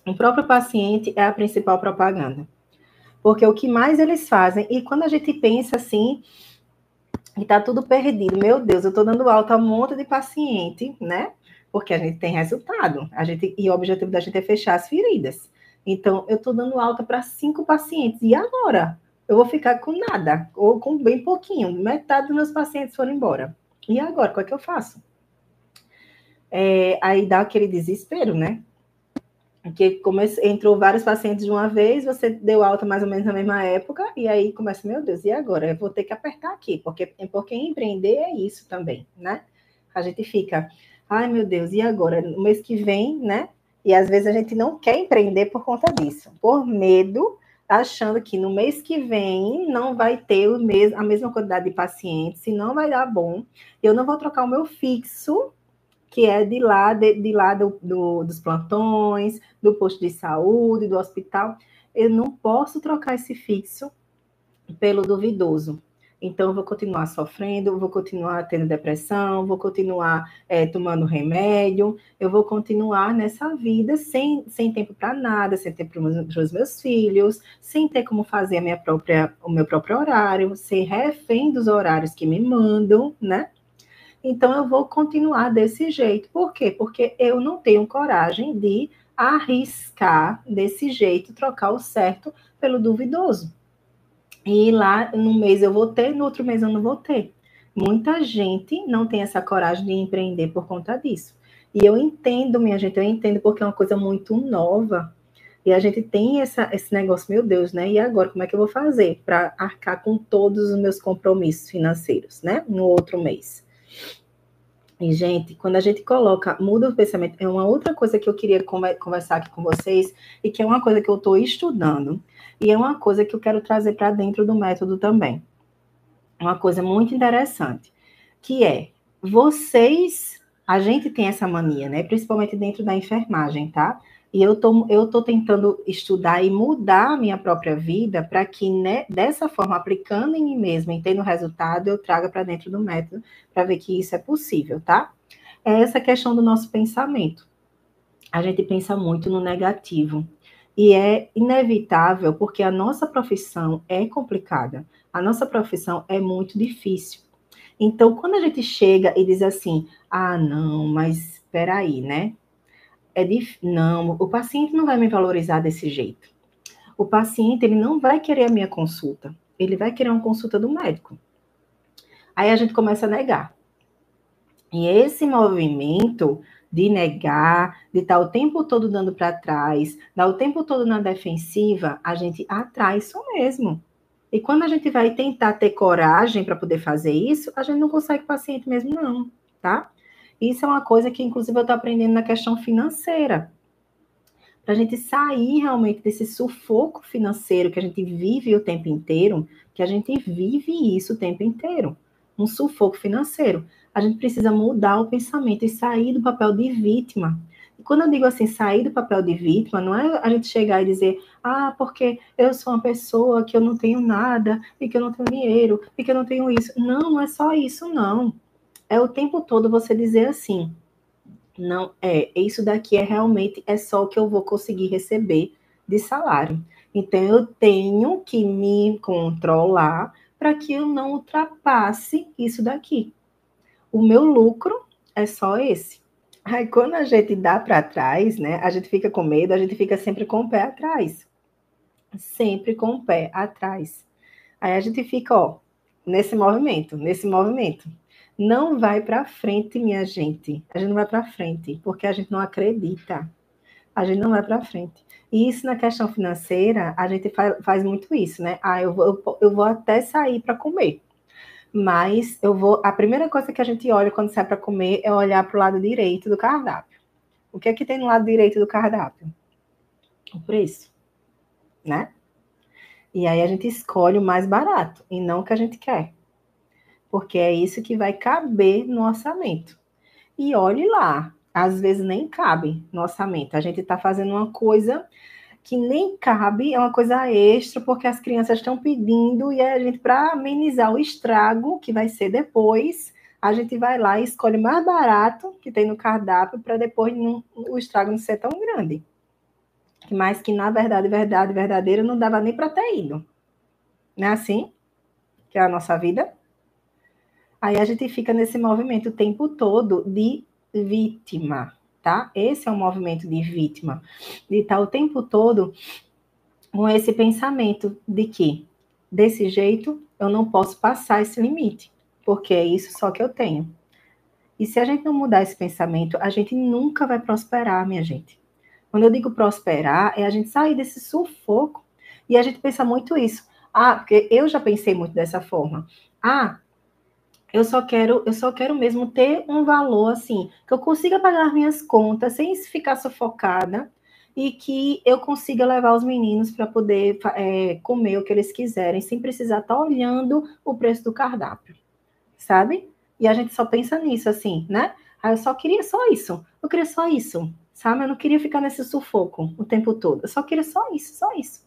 O próprio paciente é a principal propaganda. Porque o que mais eles fazem, e quando a gente pensa assim, e tá tudo perdido, meu Deus, eu tô dando alta a um monte de paciente, né? Porque a gente tem resultado, e o objetivo da gente é fechar as feridas. Então, eu tô dando alta para 5 pacientes, e agora? Eu vou ficar com nada, ou com bem pouquinho, metade dos meus pacientes foram embora. E agora, qual é que eu faço? Aí dá aquele desespero, né? Porque entrou vários pacientes de uma vez, você deu alta mais ou menos na mesma época, e aí começa, meu Deus, e agora? Eu vou ter que apertar aqui, porque empreender é isso também, né? A gente fica, ai meu Deus, e agora? No mês que vem, né? E às vezes a gente não quer empreender por conta disso, por medo, achando que no mês que vem não vai ter a mesma quantidade de pacientes, se não vai dar bom, eu não vou trocar o meu fixo, que é de lá dos plantões, do posto de saúde, do hospital. Eu não posso trocar esse fixo pelo duvidoso. Então, eu vou continuar sofrendo, vou continuar tendo depressão, vou continuar tomando remédio, eu vou continuar nessa vida sem tempo para nada, sem tempo para os meus filhos, sem ter como fazer o meu próprio horário, ser refém dos horários que me mandam, né? Então, eu vou continuar desse jeito. Por quê? Porque eu não tenho coragem de arriscar desse jeito, trocar o certo pelo duvidoso. E lá no mês eu vou ter, no outro mês eu não vou ter. Muita gente não tem essa coragem de empreender por conta disso. E eu entendo, minha gente, eu entendo porque é uma coisa muito nova. E a gente tem esse negócio, meu Deus, né? E agora, como é que eu vou fazer para arcar com todos os meus compromissos financeiros, né? No outro mês. E, gente, quando a gente muda o pensamento, é uma outra coisa que eu queria conversar aqui com vocês, e que é uma coisa que eu estou estudando, e é uma coisa que eu quero trazer para dentro do método também. Uma coisa muito interessante, que é, a gente tem essa mania, né? Principalmente dentro da enfermagem, tá? E eu tô tentando estudar e mudar a minha própria vida para que, né, dessa forma, aplicando em mim mesma e tendo resultado, eu traga para dentro do método para ver que isso é possível, tá? É essa questão do nosso pensamento. A gente pensa muito no negativo. E é inevitável, porque a nossa profissão é complicada. A nossa profissão é muito difícil. Então, quando a gente chega e diz assim, ah, não, mas espera aí, né? Não, o paciente não vai me valorizar desse jeito. O paciente, ele não vai querer a minha consulta. Ele vai querer uma consulta do médico. Aí a gente começa a negar. E esse movimento de negar, de estar o tempo todo dando para trás, dar o tempo todo na defensiva, a gente atrai isso mesmo. E quando a gente vai tentar ter coragem para poder fazer isso, a gente não consegue paciente mesmo, não, tá? Isso é uma coisa que, inclusive, eu estou aprendendo na questão financeira. Para a gente sair realmente desse sufoco financeiro que a gente vive o tempo inteiro, que a gente vive isso o tempo inteiro, um sufoco financeiro. A gente precisa mudar o pensamento e sair do papel de vítima. E quando eu digo assim, sair do papel de vítima, não é a gente chegar e dizer, ah, porque eu sou uma pessoa que eu não tenho nada, e que eu não tenho dinheiro, e que eu não tenho isso. Não, não é só isso, não. É o tempo todo você dizer assim, não, isso daqui é só o que eu vou conseguir receber de salário. Então, eu tenho que me controlar para que eu não ultrapasse isso daqui. O meu lucro é só esse. Aí, quando a gente dá para trás, né, a gente fica com medo, a gente fica sempre com o pé atrás. Sempre com o pé atrás. Aí a gente fica, ó, nesse movimento. Não vai para frente, minha gente. A gente não vai para frente, porque a gente não acredita. A gente não vai para frente. E isso na questão financeira, a gente faz muito isso, né? Ah, eu vou até sair para comer. Mas a primeira coisa que a gente olha quando sai para comer é olhar para o lado direito do cardápio. O que é que tem no lado direito do cardápio? O preço, né? E aí a gente escolhe o mais barato e não o que a gente quer. Porque é isso que vai caber no orçamento. E olhe lá, às vezes nem cabe no orçamento. A gente está fazendo uma coisa que nem cabe, é uma coisa extra, porque as crianças estão pedindo, e a gente, para amenizar o estrago que vai ser depois, a gente vai lá e escolhe o mais barato que tem no cardápio, para depois o estrago não ser tão grande. mas que na verdade, verdadeira, não dava nem para ter ido. Não é assim que é a nossa vida? Aí a gente fica nesse movimento o tempo todo de vítima, tá? Esse é um movimento de vítima, de estar o tempo todo com esse pensamento de que, desse jeito, eu não posso passar esse limite, porque é isso só que eu tenho. E se a gente não mudar esse pensamento, a gente nunca vai prosperar, minha gente. Quando eu digo prosperar, é a gente sair desse sufoco. E a gente pensa muito isso. Ah, porque eu já pensei muito dessa forma. Ah, eu só quero mesmo ter um valor assim, que eu consiga pagar minhas contas sem ficar sufocada e que eu consiga levar os meninos para poder comer o que eles quiserem, sem precisar estar olhando o preço do cardápio, sabe? E a gente só pensa nisso, assim, né? Ah, eu só queria só isso. Eu queria só isso, sabe? Eu não queria ficar nesse sufoco o tempo todo. Eu só queria só isso, só isso.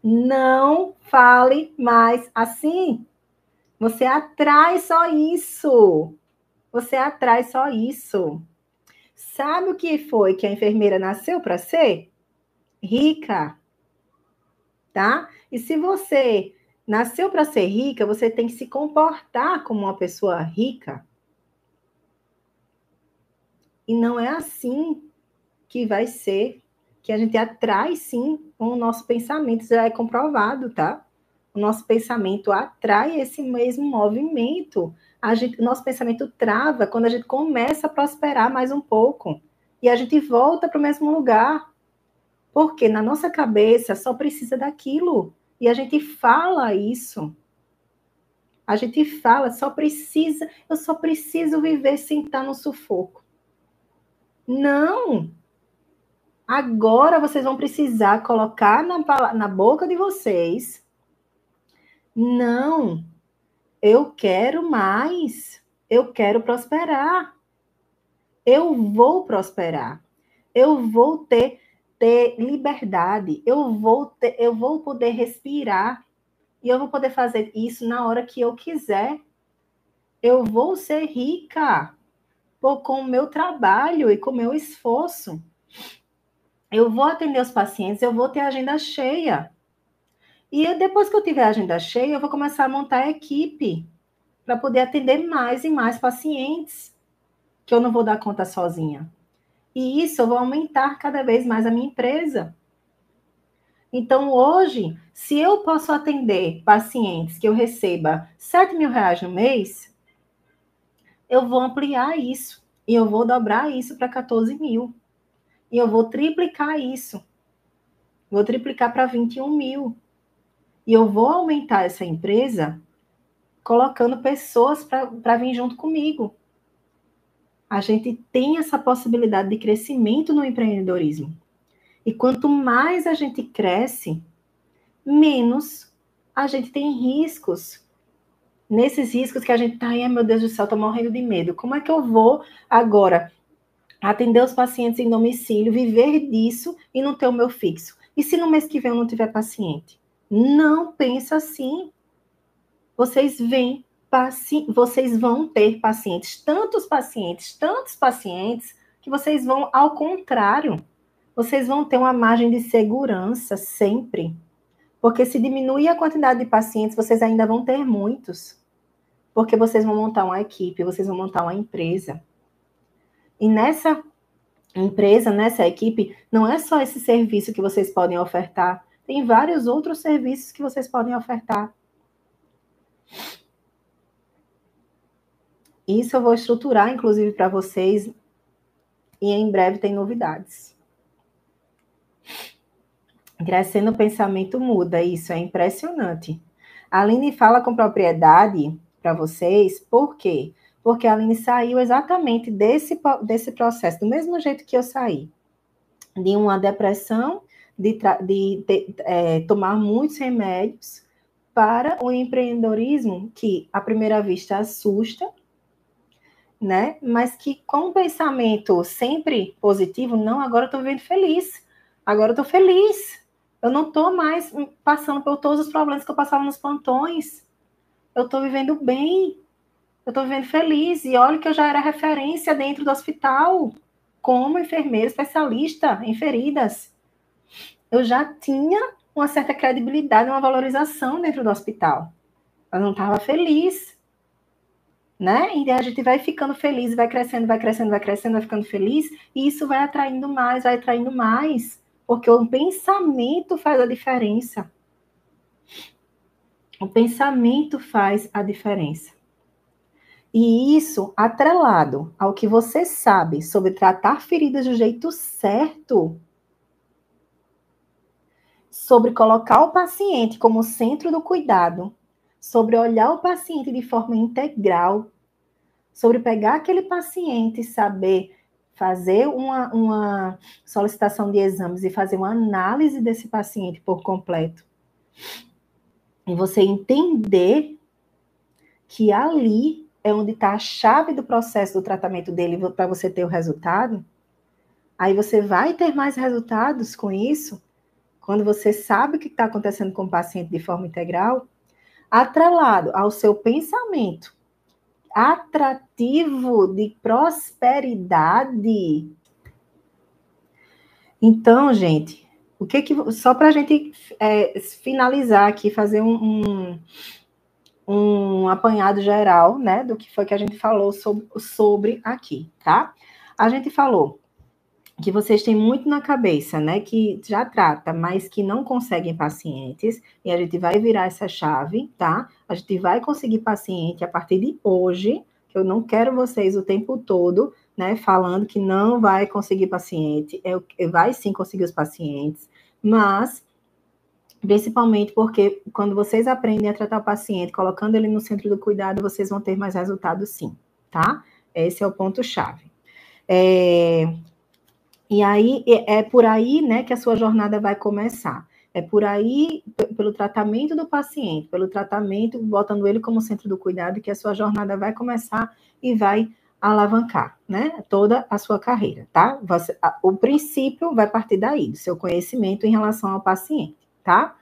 Não fale mais assim. Você atrai só isso. Você atrai só isso. Sabe o que foi que a enfermeira nasceu para ser? Rica, tá? E se você nasceu para ser rica, você tem que se comportar como uma pessoa rica. E não é assim que vai ser, que a gente atrai sim com o nosso pensamento, já é comprovado, tá? O nosso pensamento atrai esse mesmo movimento. Nosso pensamento trava quando a gente começa a prosperar mais um pouco. E a gente volta para o mesmo lugar. Porque na nossa cabeça só precisa daquilo. E a gente fala isso. A gente fala, eu só preciso viver sem estar no sufoco. Não! Agora vocês vão precisar colocar na boca de vocês. Não, eu quero mais. Eu quero prosperar. Eu vou prosperar. Eu vou ter liberdade. Eu vou poder respirar. E eu vou poder fazer isso na hora que eu quiser. Eu vou ser rica com o meu trabalho e com o meu esforço. Eu vou atender os pacientes, eu vou ter agenda cheia. E depois que eu tiver a agenda cheia, eu vou começar a montar a equipe para poder atender mais e mais pacientes, que eu não vou dar conta sozinha. E isso eu vou aumentar cada vez mais a minha empresa. Então, hoje, se eu posso atender pacientes que eu receba R$ 7.000 no mês, eu vou ampliar isso. E eu vou dobrar isso para 14 mil. E eu vou triplicar isso. Vou triplicar para 21 mil. E eu vou aumentar essa empresa colocando pessoas para vir junto comigo. A gente tem essa possibilidade de crescimento no empreendedorismo. E quanto mais a gente cresce, menos a gente tem riscos. Nesses riscos que a gente está, ai meu Deus do céu, estou morrendo de medo. Como é que eu vou agora atender os pacientes em domicílio, viver disso e não ter o meu fixo? E se no mês que vem eu não tiver paciente? Não pensa assim. Vocês vão ter pacientes, tantos pacientes, que vocês vão, ao contrário, vocês vão ter uma margem de segurança sempre. Porque se diminuir a quantidade de pacientes, vocês ainda vão ter muitos. Porque vocês vão montar uma equipe, vocês vão montar uma empresa. E nessa empresa, nessa equipe, não é só esse serviço que vocês podem ofertar, tem vários outros serviços que vocês podem ofertar. Isso eu vou estruturar, inclusive, para vocês, e em breve tem novidades. Crescendo o pensamento muda, isso é impressionante. A Aline fala com propriedade para vocês, por quê? Porque a Aline saiu exatamente desse processo, do mesmo jeito que eu saí, de uma depressão, de tomar muitos remédios, para o empreendedorismo, que à primeira vista assusta, né? Mas que com um pensamento sempre positivo, não, agora eu estou vivendo feliz, agora eu estou feliz, eu não estou mais passando por todos os problemas que eu passava nos plantões, eu estou vivendo bem, eu estou vivendo feliz, e olha que eu já era referência dentro do hospital, como enfermeira especialista em feridas. eu já tinha uma certa credibilidade, uma valorização dentro do hospital. Eu não estava feliz, né? E a gente vai ficando feliz, vai crescendo, vai crescendo, vai crescendo, vai ficando feliz, e isso vai atraindo mais, porque o pensamento faz a diferença. O pensamento faz a diferença. E isso, atrelado ao que você sabe sobre tratar feridas do jeito certo, sobre colocar o paciente como centro do cuidado, sobre olhar o paciente de forma integral, sobre pegar aquele paciente e saber fazer uma solicitação de exames e fazer uma análise desse paciente por completo. E você entender que ali é onde está a chave do processo do tratamento dele para você ter o resultado. Aí você vai ter mais resultados com isso, quando você sabe o que está acontecendo com o paciente de forma integral, atrelado ao seu pensamento atrativo de prosperidade. Então, gente, só para a gente finalizar aqui, fazer um apanhado geral, né, do que foi que a gente falou sobre aqui, tá? A gente falou que vocês têm muito na cabeça, né, que já trata, mas que não conseguem pacientes, e a gente vai virar essa chave, tá? A gente vai conseguir paciente a partir de hoje, que eu não quero vocês o tempo todo, né, falando que não vai conseguir paciente, vai sim conseguir os pacientes, mas principalmente porque quando vocês aprendem a tratar o paciente, colocando ele no centro do cuidado, vocês vão ter mais resultados sim, tá? Esse é o ponto-chave. E aí, é por aí, né, que a sua jornada vai começar. É por aí, pelo tratamento do paciente, pelo tratamento, botando ele como centro do cuidado, que a sua jornada vai começar e vai alavancar, né, toda a sua carreira, tá? O princípio vai partir daí, do seu conhecimento em relação ao paciente, tá?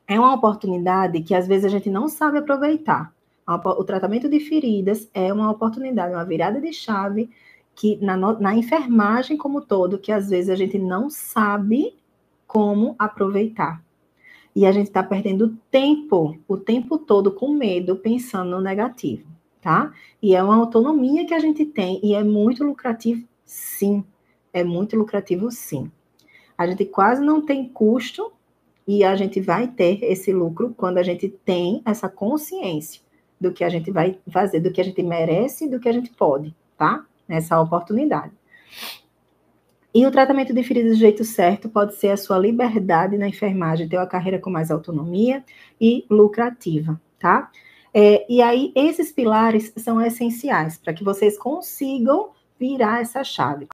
É uma oportunidade que às vezes a gente não sabe aproveitar. O tratamento de feridas é uma oportunidade, uma virada de chave que na enfermagem como todo, que às vezes a gente não sabe como aproveitar. E a gente está perdendo tempo, o tempo todo com medo, pensando no negativo, tá? E é uma autonomia que a gente tem, e é muito lucrativo, sim. É muito lucrativo, sim. A gente quase não tem custo, e a gente vai ter esse lucro quando a gente tem essa consciência do que a gente vai fazer, do que a gente merece e do que a gente pode, tá? Nessa oportunidade. E o tratamento de feridas do jeito certo pode ser a sua liberdade na enfermagem, ter uma carreira com mais autonomia e lucrativa, tá? E aí, esses pilares são essenciais para que vocês consigam virar essa chave.